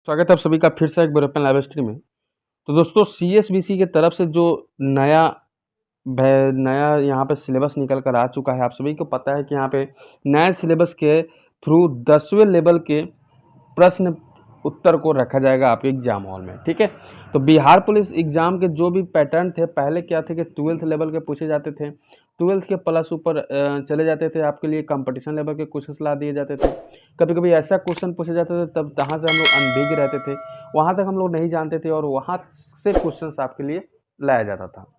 स्वागत है आप सभी का फिर से एक बार ओपन लाइव स्ट्रीम में। तो दोस्तों सीएसबीसी की तरफ से जो नया नया यहाँ पे सिलेबस निकल कर आ चुका है। आप सभी को पता है कि यहाँ पे नए सिलेबस के थ्रू 10वें लेवल के प्रश्न उत्तर को रखा जाएगा आपके एग्जाम हॉल में। ठीक है, तो बिहार पुलिस एग्जाम के जो भी पैटर्न थे पहले क्या थे कि 12th लेवल के पूछे जाते थे, 12th के प्लस ऊपर चले जाते थे, आपके लिए कंपटीशन लेवल के क्वेश्चन ला दिए जाते थे। कभी कभी ऐसा क्वेश्चन पूछे जाते थे तब जहाँ से हम लोग अनभिज्ञ रहते थे वहाँ तक हम लोग नहीं जानते थे और वहाँ से क्वेश्चन आपके लिए लाया जाता था।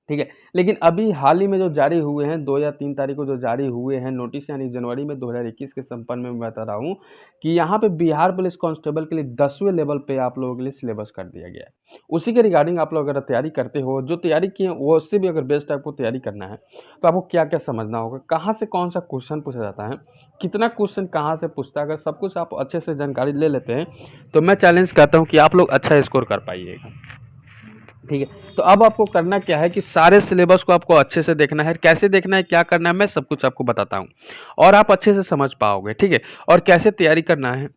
ठीक है, लेकिन अभी हाल ही में जो जारी हुए हैं 2 या 3 तारीख को जो जारी हुए हैं नोटिस, यानी जनवरी में 2021 के संपन्न में मैं बता रहा हूँ कि यहाँ पे बिहार पुलिस कांस्टेबल के लिए 10वें लेवल पे आप लोगों के लिए सिलेबस कर दिया गया है। उसी के रिगार्डिंग आप लोग अगर तैयारी करते हो, जो तैयारी किए वो उससे भी अगर बेस्ट आपको तैयारी करना है तो आपको क्या क्या समझना होगा, कहाँ से कौन सा क्वेश्चन पूछा जाता है, कितना क्वेश्चन कहाँ से पूछता है, अगर सब कुछ आप अच्छे से जानकारी ले लेते हैं तो मैं चैलेंज करता हूँ कि आप लोग अच्छा स्कोर कर पाइएगा। ठीक है, तो अब आपको करना क्या है कि सारे सिलेबस को आपको अच्छे से देखना है। कैसे देखना है, क्या करना है, मैं सब कुछ आपको बताता हूँ और आप अच्छे से समझ पाओगे। ठीक है, और कैसे तैयारी करना है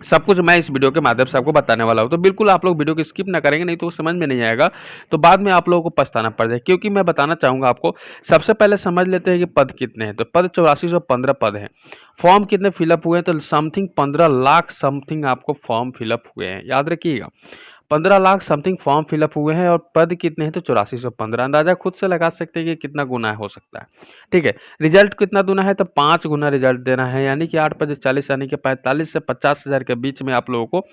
सब कुछ मैं इस वीडियो के माध्यम से आपको बताने वाला हूँ। तो बिल्कुल आप लोग वीडियो को स्किप ना करेंगे, नहीं तो समझ में नहीं आएगा, तो बाद में आप लोगों को पछताना पड़ जाए। क्योंकि मैं बताना चाहूँगा आपको, सबसे पहले समझ लेते हैं कि पद कितने हैं। तो पद 8415 पद हैं। फॉर्म कितने फिलअप हुए हैं, तो समथिंग 15 लाख समथिंग आपको फॉर्म फिलअप हुए हैं, याद रखिएगा 15 लाख समथिंग फॉर्म फिलअप हुए हैं। और पद कितने हैं, तो 8415। अंदाजा खुद से लगा सकते हैं कि कितना गुना हो सकता है। ठीक है, रिजल्ट कितना देना है, तो 5 गुना रिजल्ट देना है, यानी कि 8 5 40, यानी कि 45 से 50 हज़ार के बीच में आप लोगों को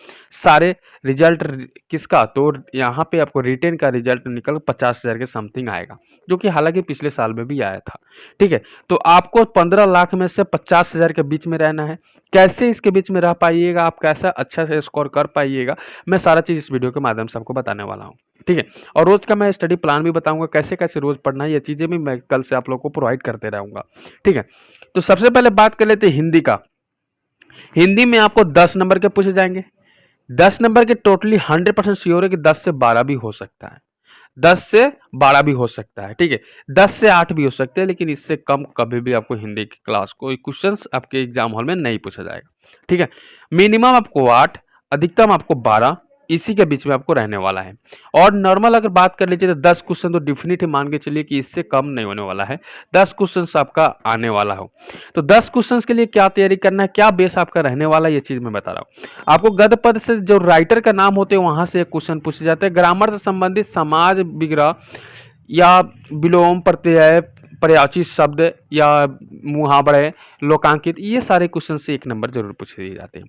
सारे रिजल्ट किसका, तो यहाँ पे आपको रिटेन का रिजल्ट निकल 50 हज़ार के समथिंग आएगा, जो कि हालांकि पिछले साल में भी आया था। ठीक है, तो आपको 15 लाख में से 50 हज़ार के बीच में रहना है। कैसे इसके बीच में रह पाइएगा, आप कैसा अच्छा से स्कोर कर पाइएगा, मैं सारा चीज़ इस वीडियो के माध्यम से आपको बताने वाला हूँ। ठीक है, और रोज का मैं स्टडी प्लान भी बताऊंगा, कैसे कैसे रोज पढ़ना है, ये चीज़ें भी मैं कल से आप लोगों को प्रोवाइड करते रहूंगा। ठीक है, तो सबसे पहले बात कर लेते हैं हिंदी का। हिंदी में आपको 10 नंबर के पूछे जाएंगे। 10 नंबर के टोटली 100% श्योर है कि 10 से 12 भी हो सकता है, 10 से 12 भी हो सकता है। ठीक है, 10 से 8 भी हो सकते हैं, लेकिन इससे कम कभी भी आपको हिंदी की क्लास कोई क्वेश्चन आपके एग्जाम हॉल में नहीं पूछा जाएगा। ठीक है, मिनिमम आपको 8, अधिकतम आपको 12, इसी के बीच में आपको रहने वाला है। और नॉर्मल अगर बात कर लीजिए तो 10 क्वेश्चन तो डेफिनेटली मान के चलिए कि इससे कम नहीं होने वाला है, 10 क्वेश्चन आपका आने वाला हो। तो 10 क्वेश्चन के लिए क्या तैयारी करना है, क्या बेस आपका रहने वाला है, ये चीज मैं बता रहा हूँ आपको। गद्य पद से जो राइटर का नाम होते हैं वहां से एक क्वेश्चन पूछे जाते हैं। ग्रामर से संबंधित समाज विग्रह या विलोम प्रत्यय पर्यायवाची शब्द या मुहावरे लोकांकित, ये सारे क्वेश्चन से 1 नंबर जरूर पूछे दिए जाते हैं।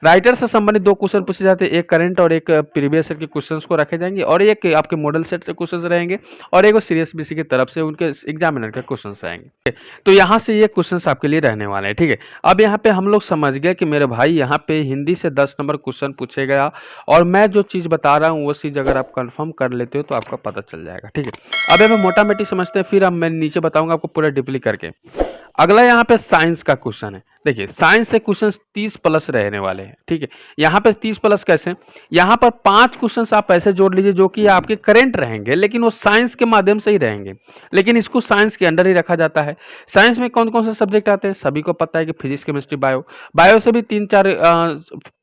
राइटर से संबंधित 2 क्वेश्चन पूछे जाते हैं, एक करंट और एक प्रीवियस ईयर के क्वेश्चंस को रखे जाएंगे, और एक आपके मॉडल सेट से क्वेश्चंस रहेंगे, और एक सीएसबीसी की तरफ से उनके एग्जामिनर के क्वेश्चंस रहेंगे। तो यहाँ से ये क्वेश्चंस आपके लिए रहने वाले हैं। ठीक है, अब यहाँ पे हम लोग समझ गए कि मेरे भाई यहाँ पे हिंदी से 10 नंबर क्वेश्चन पूछे गया, और मैं जो चीज़ बता रहा हूँ वो चीज़ अगर आप कंफर्म कर लेते हो तो आपका पता चल जाएगा। ठीक है, अब यहाँ मोटा मोटी समझते हैं, फिर अब मैं नीचे बताऊंगा आपको पूरा डीपली करके। अगला यहाँ पे साइंस का क्वेश्चन है। देखिए साइंस से क्वेश्चन 30 प्लस रहने वाले हैं। ठीक है, यहाँ पे 30 प्लस कैसे, यहाँ पर 5 क्वेश्चन आप ऐसे जोड़ लीजिए जो कि आपके करेंट रहेंगे, लेकिन वो साइंस के माध्यम से ही रहेंगे, लेकिन इसको साइंस के अंडर ही रखा जाता है। साइंस में कौन कौन से सब्जेक्ट आते हैं, सभी को पता है कि फिजिक्स केमिस्ट्री बायो, बायो से भी 3-4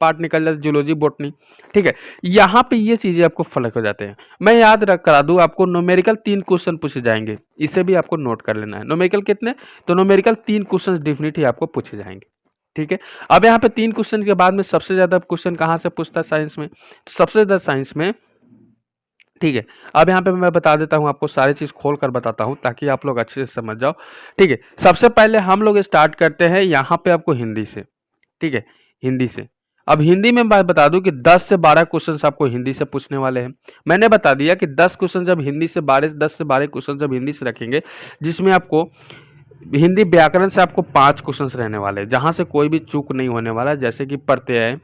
पार्ट निकल जाते, जूलॉजी बॉटनी। ठीक है, यहाँ पे ये चीजें आपको फलक हो जाते हैं। मैं याद करा दूं आपको, न्यूमेरिकल 3 क्वेश्चन पूछे जाएंगे, इसे भी आपको नोट कर लेना है। न्यूमेरिकल कितने, तो न्यूमेरिकल 3 क्वेश्चन डेफिनेटली आपको पूछे जाएंगे। ठीक है, अब यहाँ पे 3 क्वेश्चन के बाद में सबसे ज्यादा क्वेश्चन कहाँ से पूछता है साइंस में, सबसे ज्यादा साइंस में। ठीक है, अब यहाँ पे मैं बता देता हूँ आपको, सारी चीज खोल कर बताता हूँ ताकि आप लोग अच्छे से समझ जाओ। ठीक है, सबसे पहले हम लोग स्टार्ट करते हैं यहाँ पे आपको हिंदी से। ठीक है, हिंदी से अब हिंदी में बात बता दूं कि 10 से 12 क्वेश्चन आपको हिंदी से पूछने वाले हैं। मैंने बता दिया कि 10 क्वेश्चन जब हिंदी से 10 से 12 क्वेश्चन जब हिंदी से रखेंगे, जिसमें आपको हिंदी व्याकरण से आपको 5 क्वेश्चन रहने वाले हैं, जहां से कोई भी चूक नहीं होने वाला, जैसे कि प्रत्यय,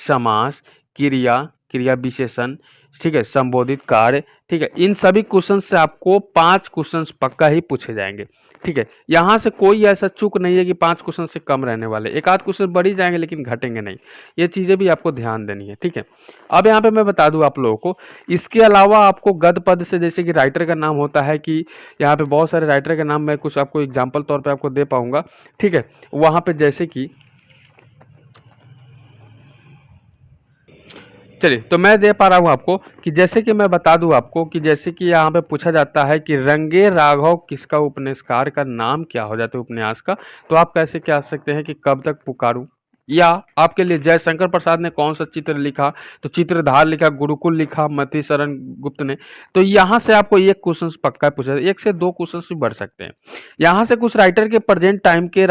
समास, क्रिया, क्रिया विशेषण, ठीक है, संबोधित कार्य। ठीक है, इन सभी क्वेश्चन से आपको 5 क्वेश्चन पक्का ही पूछे जाएंगे। ठीक है, यहाँ से कोई ऐसा चूक नहीं है कि 5 क्वेश्चन से कम रहने वाले, एक आध क्वेश्चन बढ़ ही जाएंगे लेकिन घटेंगे नहीं, ये चीज़ें भी आपको ध्यान देनी है। ठीक है, अब यहाँ पे मैं बता दूं आप लोगों को, इसके अलावा आपको गद्य पद से, जैसे कि राइटर का नाम होता है, कि यहाँ पे बहुत सारे राइटर के नाम मैं कुछ आपको एग्जाम्पल तौर पर आपको दे पाऊंगा। ठीक है, वहाँ पे जैसे कि चलिए, तो मैं दे पा रहा हूँ आपको कि जैसे कि मैं बता दूँ आपको कि जैसे कि यहाँ पे पूछा जाता है कि रंगे राघव किसका उपन्यासकार का नाम क्या हो जाता है उपन्यास का, तो आप कैसे कह सकते हैं कि कब तक पुकारूं, या आपके लिए जयशंकर प्रसाद ने कौन सा चित्र लिखा, तो चित्रधार लिखा, गुरुकुल लिखा मति शरण गुप्त ने। तो यहाँ से आपको एक क्वेश्चन पक्का पूछा, एक से दो क्वेश्चन भी बढ़ सकते हैं। यहाँ से कुछ राइटर के प्रेजेंट टाइम के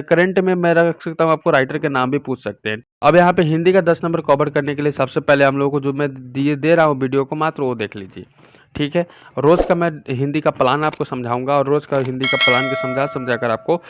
करंट में मैं रख सकता हूँ, आपको राइटर के नाम भी पूछ सकते हैं। अब यहाँ पे हिंदी का 10 नंबर कवर करने के लिए सबसे पहले हम लोगों को जो मैं दे रहा हूँ वीडियो को मात्र वो देख लीजिए, ठीक है। रोज का मैं हिंदी का प्लान आपको समझाऊंगा और रोज का हिंदी का प्लान के समझा कर आपको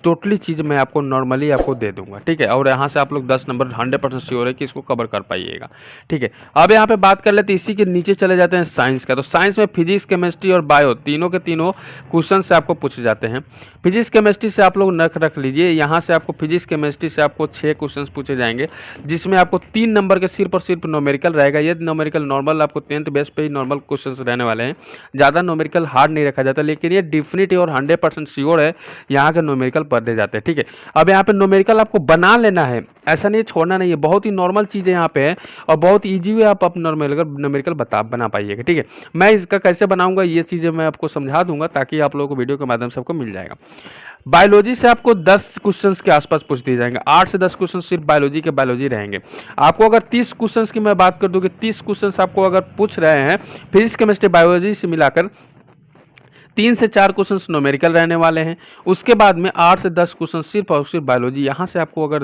टोटली चीज़ मैं आपको नॉर्मली आपको दे दूंगा, ठीक है। और यहाँ से आप लोग 10 नंबर 100% श्योर है कि इसको कवर कर पाइएगा, ठीक है। अब यहाँ पे बात कर लेते हैं, इसी के नीचे चले जाते हैं साइंस का। तो साइंस में फिजिक्स, केमिस्ट्री और बायो तीनों के तीनों क्वेश्चन से आपको पूछे जाते हैं। फिजिक्स केमिस्ट्री से आप लोग नख रख लीजिए, यहाँ से आपको फिजिक्स केमिस्ट्री से आपको 6 क्वेश्चन पूछे जाएंगे, जिसमें आपको 3 नंबर के सिर्फ और सिर्फ न्यूमेरिकल रहेगा। ये न्यूमेरिकल नॉर्मल आपको 10th बेस पे ही नॉर्मल क्वेश्चन रहने वाले हैं, ज़्यादा न्यूमेरिकल हार्ड नहीं रखा जाता, लेकिन ये डिफिनिट और 100% श्योर है यहाँ के न्यूमेरिकल पढ़े जाते हैं, ठीक है। अब यहाँ पे न्यूमेरिकल आपको बना लेना है, ऐसा नहीं छोड़ना नहीं है, बहुत ही नॉर्मल चीज़ें यहाँ पे है और बहुत ईजी वे आप न्यूमेरिकल बना पाइएगा, ठीक है। मैं इसका कैसे बनाऊंगा ये चीज़ें मैं आपको समझा दूंगा, ताकि आप लोगों को वीडियो के माध्यम से आपको मिल जाएगा। बायोलॉजी से आपको 10 क्वेश्चंस के आसपास पूछ दिए जाएंगे, 8 से 10 क्वेश्चन सिर्फ बायोलॉजी के बायोलॉजी रहेंगे। आपको अगर 30 क्वेश्चंस की मैं बात कर दूं कि 30 क्वेश्चंस आपको अगर पूछ रहे हैं फिजिक्स केमिस्ट्री बायोलॉजी से मिलाकर, 3 से 4 क्वेश्चन न्यूमेरिकल रहने वाले हैं। उसके बाद में 8 से 10 क्वेश्चन सिर्फ और सिर्फ बायोलॉजी। यहाँ से आपको अगर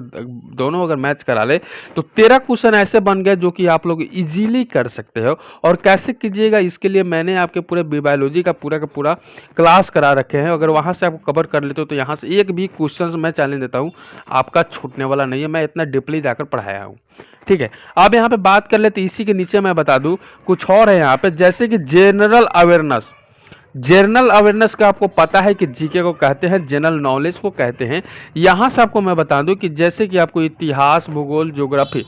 दोनों अगर मैच करा ले तो 13 क्वेश्चन ऐसे बन गए जो कि आप लोग इजीली कर सकते हो। और कैसे कीजिएगा इसके लिए मैंने आपके पूरे बायोलॉजी का पूरा क्लास करा रखे हैं, अगर वहाँ से आपको कवर कर लेते हो तो यहाँ से एक भी क्वेश्चन मैं चैलेंज देता हूँ आपका छूटने वाला नहीं है, मैं इतना डीपली जाकर पढ़ाया हूँ, ठीक है। अब यहाँ पे बात कर लेते इसी के नीचे मैं बता दूं कुछ और है यहाँ पे, जैसे कि जनरल अवेयरनेस का आपको पता है कि जीके को कहते हैं, जनरल नॉलेज को कहते हैं। यहाँ से आपको मैं बता दूं कि जैसे कि आपको इतिहास, भूगोल, ज्योग्राफी,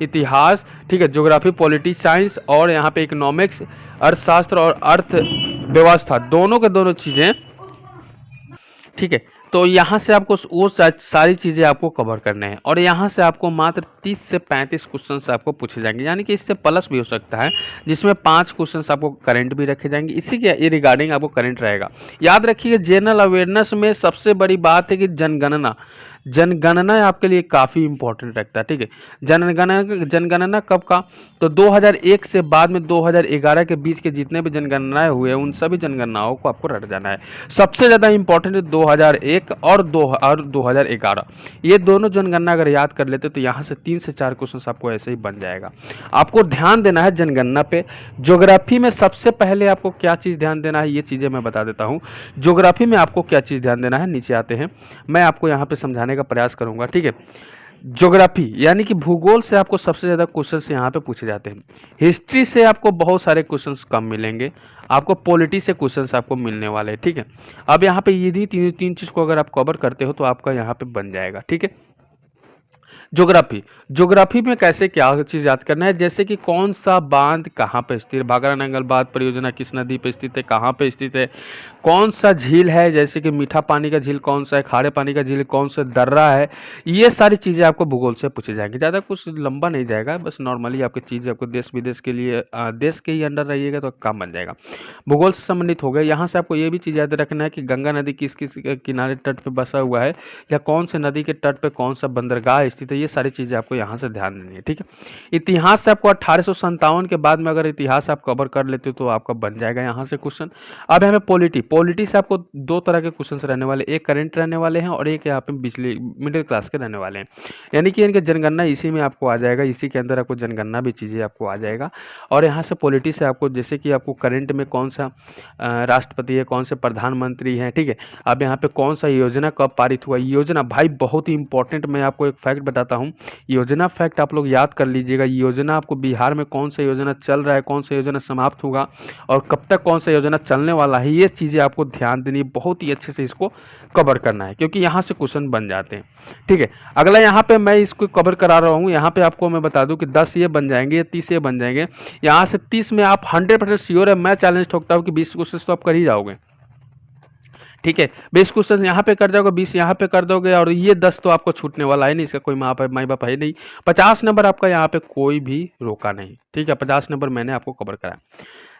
इतिहास, ठीक है, ज्योग्राफी, पॉलिटी साइंस और यहाँ पे इकोनॉमिक्स, अर्थशास्त्र और अर्थव्यवस्था, दोनों के दोनों चीज़ें, ठीक है। तो यहाँ से आपको वो सारी चीज़ें आपको कवर करने हैं और यहाँ से आपको मात्र 30 से 35 क्वेश्चन आपको पूछे जाएंगे, यानी कि इससे प्लस भी हो सकता है, जिसमें 5 क्वेश्चन आपको करंट भी रखे जाएंगे। इसी के रिगार्डिंग आपको करंट रहेगा। याद रखिए जनरल अवेयरनेस में सबसे बड़ी बात है कि जनगणना आपके लिए काफ़ी इंपॉर्टेंट रखता है, ठीक है। जनगणना कब का, तो 2001 से बाद में 2011 के बीच के जितने भी जनगणनाएं हुए उन सभी जनगणनाओं को आपको रट जाना है। सबसे ज़्यादा इंपॉर्टेंट है 2001 और 2011, ये दोनों जनगणना अगर याद कर लेते तो यहाँ से 3 से 4 क्वेश्चन आपको ऐसे ही बन जाएगा। आपको ध्यान देना है जनगणना पे। ज्योग्राफी में सबसे पहले आपको क्या चीज़ ध्यान देना है ये चीज़ें मैं बता देता हूँ। ज्योग्राफी में आपको क्या चीज़ ध्यान देना है, नीचे आते हैं, मैं आपको यहाँ पे समझाने का प्रयास करूंगा, ठीक है। ज्योग्राफी यानी कि भूगोल से आपको सबसे ज्यादा क्वेश्चंस यहाँ पे पूछे जाते हैं। हिस्ट्री से आपको बहुत सारे क्वेश्चंस कम मिलेंगे, आपको पॉलिटी से क्वेश्चंस आपको मिलने वाले हैं, ठीक है। अब यहाँ पे यदि तीन चीज को अगर आप कवर करते हो तो आपका यहाँ पे बन जाएगा, ठीक है। ज्योग्राफी में कैसे क्या चीज़ याद करना है, जैसे कि कौन सा बांध कहाँ पे स्थित है, भाखड़ा नंगल बांध परियोजना किस नदी पे स्थित है, कहाँ पे स्थित है, कौन सा झील है, जैसे कि मीठा पानी का झील कौन सा है, खारे पानी का झील कौन सा दर्रा है, ये सारी चीज़ें आपको भूगोल से पूछे जाएंगे। ज़्यादा कुछ लंबा नहीं जाएगा, बस नॉर्मली आपकी चीज़ आपको देश विदेश के लिए देश के ही अंडर रहिएगा तो काम बन जाएगा। भूगोल से संबंधित हो गया। यहाँ से आपको ये भी चीज़ याद रखना है कि गंगा नदी किस किस किनारे तट पर बसा हुआ है, या कौन से नदी के तट पर कौन सा बंदरगाह स्थित है, ये सारी चीज़ें आपको यहाँ से ध्यान देनी है, ठीक है। इतिहास से आपको 1857 के बाद में अगर इतिहास आप कवर कर लेते हो तो आपका बन जाएगा यहाँ से क्वेश्चन। अब हमें पॉलिटी से आपको 2 तरह के क्वेश्चन रहने वाले, एक करंट रहने वाले हैं और एक यहाँ पे बिजली मिडिल क्लास के रहने वाले हैं, यानी कि इनके जनगणना इसी में आपको आ जाएगा, इसी के अंदर आपको जनगणना भी चीज़ें आपको आ जाएगा। और यहाँ से पॉलिटी से आपको जैसे कि आपको करंट में कौन सा राष्ट्रपति है, कौन से प्रधानमंत्री हैं, ठीक है। अब यहाँ पे कौन सा योजना कब पारित हुआ, योजना भाई बहुत ही इंपॉर्टेंट, मैं आपको एक फैक्ट बताता हूँ, योजना फैक्ट आप लोग याद कर लीजिएगा। योजना आपको बिहार में कौन सा योजना चल रहा है, कौन सा योजना समाप्त होगा और कब तक कौन सा योजना चलने वाला है, ये चीज़ें आपको ध्यान देनी है, बहुत ही अच्छे से इसको कवर करना है, क्योंकि यहाँ से क्वेश्चन बन जाते हैं, ठीक है। अगला यहाँ पे मैं इसको कवर करा रहा हूँ, यहाँ पे आपको मैं बता दूँ कि 10 ये बन जाएंगे, 30 ये बन जाएंगे। यहाँ से 30 में आप 100% श्योर है, मैं चैलेंज ठोकता हूँ कि 20 क्वेश्चन तो आप कर ही जाओगे, ठीक है, 20 क्वेश्चन यहाँ पे कर दोगे, 20 यहाँ पे कर दोगे, और ये 10 तो आपको छूटने वाला है नहीं, इसका कोई माई बाप है नहीं। 50 नंबर आपका यहाँ पे कोई भी रोका नहीं, ठीक है, 50 नंबर मैंने आपको कवर कराया।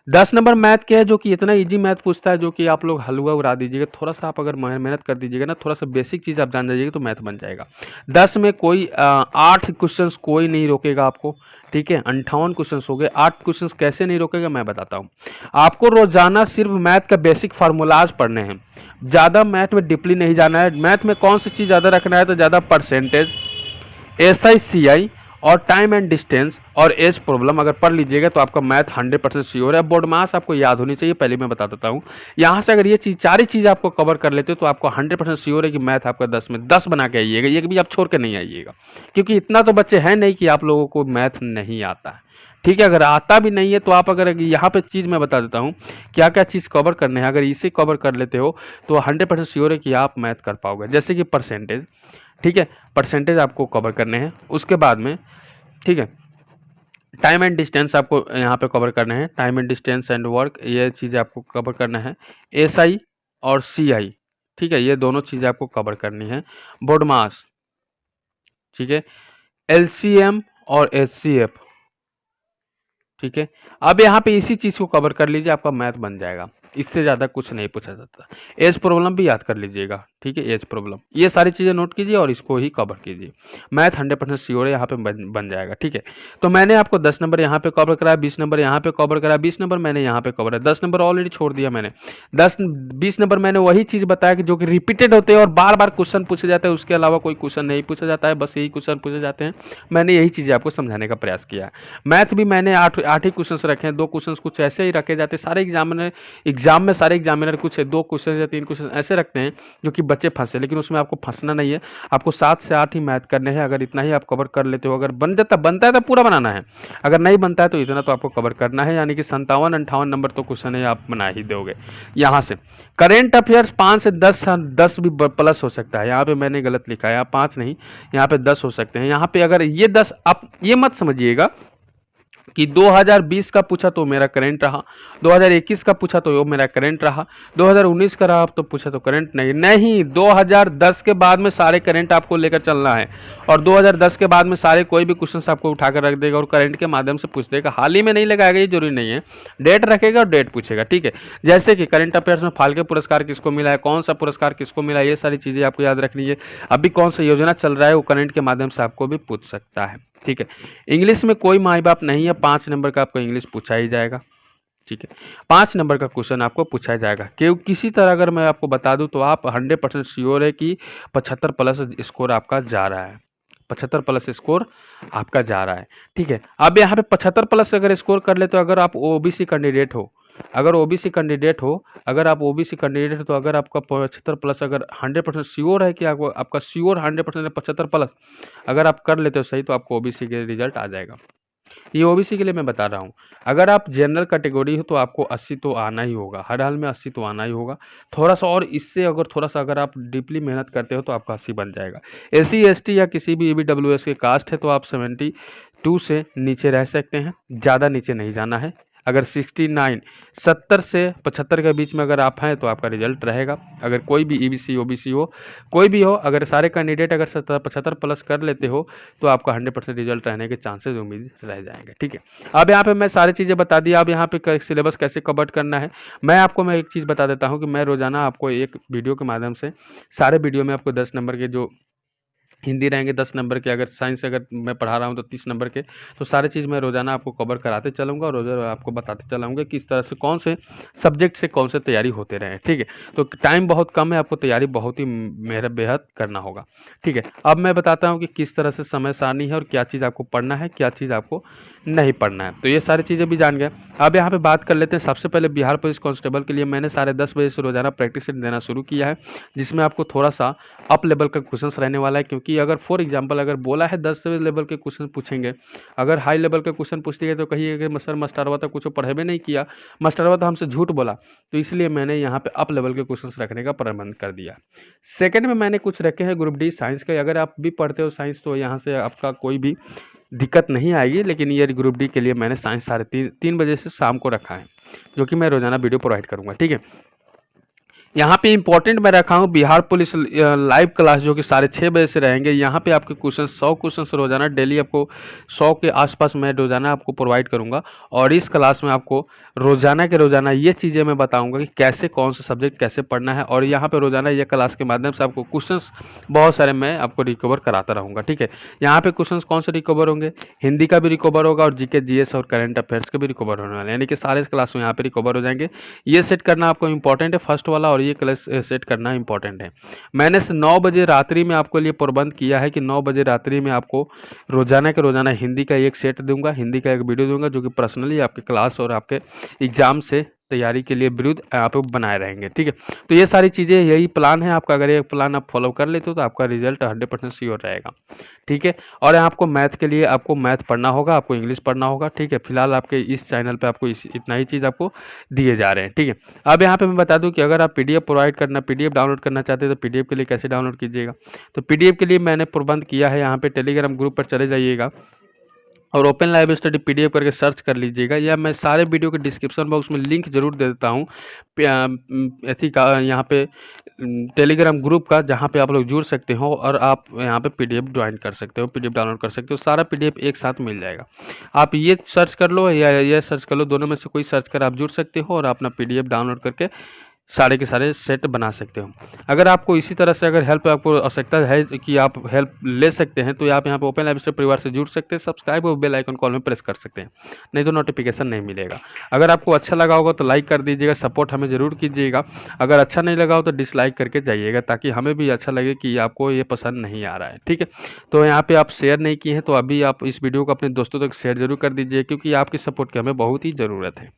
10 नंबर मैथ के है जो कि इतना इजी मैथ पूछता है, जो कि आप लोग हलवा उड़ा दीजिएगा, थोड़ा सा आप अगर मेहनत कर दीजिएगा ना, थोड़ा सा बेसिक चीज़ आप जान जाइएगा तो मैथ बन जाएगा। 10 में कोई 8 क्वेश्चन कोई नहीं रोकेगा आपको, ठीक है, 58 क्वेश्चन हो गए। 8 क्वेश्चन कैसे नहीं रोकेगा मैं बताता हूँ आपको। रोजाना सिर्फ मैथ का बेसिक फार्मूलाज पढ़ने हैं, ज़्यादा मैथ में डीपली नहीं जाना है। मैथ में कौन सी चीज़ ज़्यादा रखना है तो ज़्यादा परसेंटेज, SI CI और टाइम एंड डिस्टेंस और एज प्रॉब्लम अगर पढ़ लीजिएगा तो आपका मैथ 100% श्योर है। बोर्ड मास आपको याद होनी चाहिए, पहले मैं बता देता हूँ। यहाँ से अगर ये चीज़ सारी चीज़ आपको कवर कर लेते हो तो आपको 100% श्योर है कि मैथ आपका 10 में 10 बना के आइएगा, ये भी आप छोड़ के नहीं आइएगा, क्योंकि इतना तो बच्चे हैं नहीं कि आप लोगों को मैथ नहीं आता है, ठीक है। अगर आता भी नहीं है तो आप अगर यहाँ पे चीज़ मैं बता देता हूँ क्या क्या चीज़ कवर करने हैं, अगर इसे कवर कर लेते हो तो 100% श्योर है कि आप मैथ कर पाओगे। जैसे कि परसेंटेज, ठीक है, परसेंटेज आपको कवर करने हैं। उसके बाद में, ठीक है, टाइम एंड डिस्टेंस आपको यहाँ पे कवर करना है, time and distance and work, ये चीज़ें आपको कवर करना है। SI और CI, ठीक है, ये दोनों चीज़ें आपको कवर करनी है। बोर्ड मास, ठीक है, LCM और HCF, ठीक है। अब यहाँ पे इसी चीज़ को कवर कर लीजिए, आपका मैथ बन जाएगा, इससे ज़्यादा कुछ नहीं पूछा जाता। एज प्रॉब्लम भी याद कर लीजिएगा, ठीक है, एज प्रॉब्लम, ये सारी चीज़ें नोट कीजिए और इसको ही कवर कीजिए। मैथ 100% श्योर है, यहाँ पे बन जाएगा, ठीक है। तो मैंने आपको 10 नंबर यहाँ पे कवर कराया, 20 नंबर यहाँ पे कवर कराया, 20 नंबर मैंने यहाँ पे कवर है, 10 नंबर ऑलरेडी छोड़ दिया मैंने। 20 नंबर मैंने वही चीज़ बताया कि जो कि रिपीटेड होते हैं और बार बार क्वेश्चन पूछे जाते हैं, उसके अलावा कोई क्वेश्चन नहीं पूछा जाता है, बस यही क्वेश्चन पूछे जाते हैं। मैंने यही चीज़ें आपको समझाने का प्रयास किया है। मैथ भी मैंने 8 ही क्वेश्चन रखे हैं, 2 क्वेश्चन कुछ ऐसे ही रखे जाते हैं। सारे एग्जाम में सारे एग्जामिनर कुछ 2 क्वेश्चन या 3 क्वेश्चन ऐसे रखते हैं जो कि बच्चे फंसे, लेकिन उसमें आपको फंसना नहीं है। आपको 7 से 8 ही मैथ करने हैं, अगर इतना ही आप कवर कर लेते हो, अगर बनता है तो पूरा बनाना है, अगर नहीं बनता है तो इतना तो आपको कवर करना है, यानी कि 57-58 नंबर तो क्वेश्चन है आप बना ही दोगे। यहाँ से करेंट अफेयर्स 5 से 10 भी प्लस हो सकता है, यहाँ पे मैंने गलत लिखा है, यहाँ 5 नहीं, यहाँ पे 10 हो सकते हैं। यहाँ पे अगर ये 10, आप ये मत समझिएगा कि 2020 का पूछा तो मेरा करंट रहा, 2021 का पूछा तो वो मेरा करंट रहा, 2019 का रहा तो पूछा तो करंट नहीं, 2010 के बाद में सारे करंट आपको लेकर चलना है, और 2010 के बाद में सारे कोई भी क्वेश्चन आपको उठाकर रख देगा और करंट के माध्यम से पूछ देगा। हाल ही में नहीं लगाएगा ये जरूरी नहीं है, डेट रखेगा और डेट पूछेगा, ठीक है। जैसे कि करंट अफेयर्स में फाल्के पुरस्कार किसको मिला है, कौन सा पुरस्कार किसको मिला है, ये सारी चीज़ें आपको याद रखनी है। अभी कौन सा योजना चल रहा है वो करंट के माध्यम से आपको भी पूछ सकता है, ठीक है। इंग्लिश में कोई माई बाप नहीं है, 5 नंबर का आपको इंग्लिश पूछा ही जाएगा, ठीक है। 5 नंबर का क्वेश्चन आपको पूछा जाएगा कि किसी तरह अगर मैं आपको बता दूं तो आप 100% श्योर है कि 75 प्लस स्कोर आपका जा रहा है, 75 प्लस स्कोर आपका जा रहा है, ठीक है। अब यहाँ पे 75 प्लस अगर स्कोर कर ले तो अगर आप OBC कैंडिडेट हो, अगर आप ओबीसी कैंडिडेट हो तो अगर आपका 75 प्लस अगर 100% श्योर है कि आपका श्योर 100% 75 प्लस अगर आप कर लेते हो सही, तो आपको ओबीसी के रिजल्ट आ जाएगा। ये ओबीसी के लिए मैं बता रहा हूँ। अगर आप जनरल कैटेगरी हो तो आपको 80 तो आना ही होगा, हर हाल में 80 तो आना ही होगा। थोड़ा सा और इससे अगर थोड़ा सा अगर आप डीपली मेहनत करते हो तो आपका 80 बन जाएगा। SC ST या किसी भी EWS के कास्ट है तो आप 72 से नीचे रह सकते हैं, ज़्यादा नीचे नहीं जाना है। अगर 70 से 75 के बीच में अगर आप हैं तो आपका रिजल्ट रहेगा। अगर कोई भी EBC OBC हो, कोई भी हो, अगर सारे कैंडिडेट अगर 75 प्लस कर लेते हो तो आपका 100% रिजल्ट रहने के चांसेस उम्मीद रह जाएंगे, ठीक है। अब यहाँ पे मैं सारी चीज़ें बता दी। अब यहाँ पे सिलेबस कैसे कवर करना है मैं एक चीज़ बता देता हूँ कि मैं रोज़ाना आपको एक वीडियो के माध्यम से सारे वीडियो में आपको 10 नंबर के जो हिंदी रहेंगे 10 नंबर के, अगर साइंस अगर मैं पढ़ा रहा हूँ तो 30 नंबर के, तो सारी चीज़ मैं रोज़ाना आपको कवर कराते चलूँगा और रोज़ाना आपको बताते चलाऊँगा किस तरह से कौन से सब्जेक्ट से कौन से तैयारी होते रहे, ठीक है। तो टाइम बहुत कम है, आपको तैयारी बहुत ही मेहनत बेहद करना होगा, ठीक है। अब मैं बताता हूँ कि किस तरह से समय सारणी है और क्या चीज़ आपको पढ़ना है, क्या चीज़ आपको नहीं पढ़ना है, तो ये सारी चीज़ें भी जान गए। अब यहाँ पे बात कर लेते हैं। सबसे पहले बिहार पुलिस कांस्टेबल के लिए मैंने 10:30 बजे से रोज़ाना प्रैक्टिस सेट देना शुरू किया है, जिसमें आपको थोड़ा सा अप लेवल का क्वेश्चंस रहने वाला है, क्योंकि अगर फॉर एग्जांपल अगर बोला है 10 लेवल के क्वेश्चन पूछेंगे, अगर हाई लेवल के क्वेश्चन पूछते हैं तो कहिए कि सर मास्टरवा तो कुछ पढ़ेबे नहीं किया, मास्टरवा तो हमसे झूठ बोला, तो इसलिए मैंने यहाँ पे अप लेवल के क्वेश्चन रखने का प्रबंध कर दिया। सेकेंड में मैंने कुछ रखे हैं ग्रुप डी साइंस के। अगर आप भी पढ़ते हो साइंस तो यहाँ से आपका कोई भी दिक्कत नहीं आएगी, लेकिन ये ग्रुप डी के लिए मैंने साइंस 3:30 बजे से शाम को रखा है, जो कि मैं रोज़ाना वीडियो प्रोवाइड करूँगा, ठीक है। यहाँ पे इंपॉर्टेंट मैं रखा हूँ बिहार पुलिस लाइव क्लास जो कि 6:30 बजे से रहेंगे। यहाँ पे आपके क्वेश्चन 100 क्वेश्चन रोजाना डेली आपको 100 के आसपास मैं रोजाना आपको प्रोवाइड करूँगा। और इस क्लास में आपको रोजाना के रोजाना ये चीज़ें मैं बताऊँगा कि कैसे कौन सा सब्जेक्ट कैसे पढ़ना है। और यहाँ पे रोजाना ये क्लास के माध्यम से आपको क्वेश्चंस बहुत सारे मैं आपको रिकवर कराता रहूँगा, ठीक है। यहाँ पे क्वेश्चंस कौन से रिकवर होंगे, हिंदी का भी रिकवर होगा और जीके जीएस और करंट अफेयर्स के भी रिकवर होने वाले हैं, यानी कि सारे क्लास में यहाँ पे रिकवर हो जाएंगे। ये सेट करना आपको इंपॉर्टेंट है फर्स्ट वाला, और ये क्लास सेट करना इंपॉर्टेंट है। मैंने 9 बजे रात्रि में आपको लिए प्रबंध किया है कि 9 बजे रात्रि में आपको रोजाना के रोजाना हिंदी का एक सेट दूंगा, हिंदी का एक वीडियो दूंगा, जो कि पर्सनली आपके क्लास और आपके एग्जाम से तैयारी के लिए विरुद्ध आप बनाए रहेंगे, ठीक है। तो ये सारी चीज़ें, यही प्लान है आपका। अगर ये प्लान आप फॉलो कर लेते हो तो आपका रिजल्ट 100% श्योर रहेगा, ठीक है। और आपको मैथ के लिए आपको मैथ पढ़ना होगा, आपको इंग्लिश पढ़ना होगा, ठीक है। फिलहाल आपके इस चैनल पे आपको इतना ही चीज़ आपको दिए जा रहे हैं, ठीक है। अब यहाँ पे मैं बता दूं कि अगर आप पीडीएफ प्रोवाइड करना, पीडीएफ डाउनलोड करना चाहते हैं तो पीडीएफ के लिए कैसे डाउनलोड कीजिएगा। तो पीडीएफ के लिए मैंने प्रबंध किया है, यहाँ पे टेलीग्राम ग्रुप पर चले जाइएगा और ओपन लाइव स्टडी पीडीएफ करके सर्च कर लीजिएगा, या मैं सारे वीडियो के डिस्क्रिप्शन बॉक्स में लिंक जरूर दे देता हूँ ऐसी का यहाँ पे टेलीग्राम ग्रुप का, जहाँ पे आप लोग जुड़ सकते हो और आप यहाँ पे पीडीएफ ज्वाइन कर सकते हो, पीडीएफ डाउनलोड कर सकते हो। सारा पीडीएफ एक साथ मिल जाएगा। आप ये सर्च कर लो या ये सर्च कर लो, दोनों में से कोई सर्च कर आप जुड़ सकते हो और अपना पीडीएफ डाउनलोड करके सारे के सारे सेट बना सकते हो। अगर आपको इसी तरह से अगर हेल्प आपको आवश्यकता है कि आप हेल्प ले सकते हैं तो आप यहाँ पे ओपन लाइव स्टडी परिवार से जुड़ सकते हैं, सब्सक्राइब और बेल आइकन कॉल में प्रेस कर सकते हैं, नहीं तो नोटिफिकेशन नहीं मिलेगा। अगर आपको अच्छा लगा होगा तो लाइक कर दीजिएगा, सपोर्ट हमें ज़रूर कीजिएगा। अगर अच्छा नहीं लगा हो तो डिसलाइक करके जाइएगा, ताकि हमें भी अच्छा लगे कि आपको ये पसंद नहीं आ रहा है, ठीक है। तो यहाँ पर आप शेयर नहीं किए हैं तो अभी आप इस वीडियो को अपने दोस्तों तक शेयर जरूर कर दीजिए, क्योंकि आपकी सपोर्ट की हमें बहुत ही ज़रूरत है।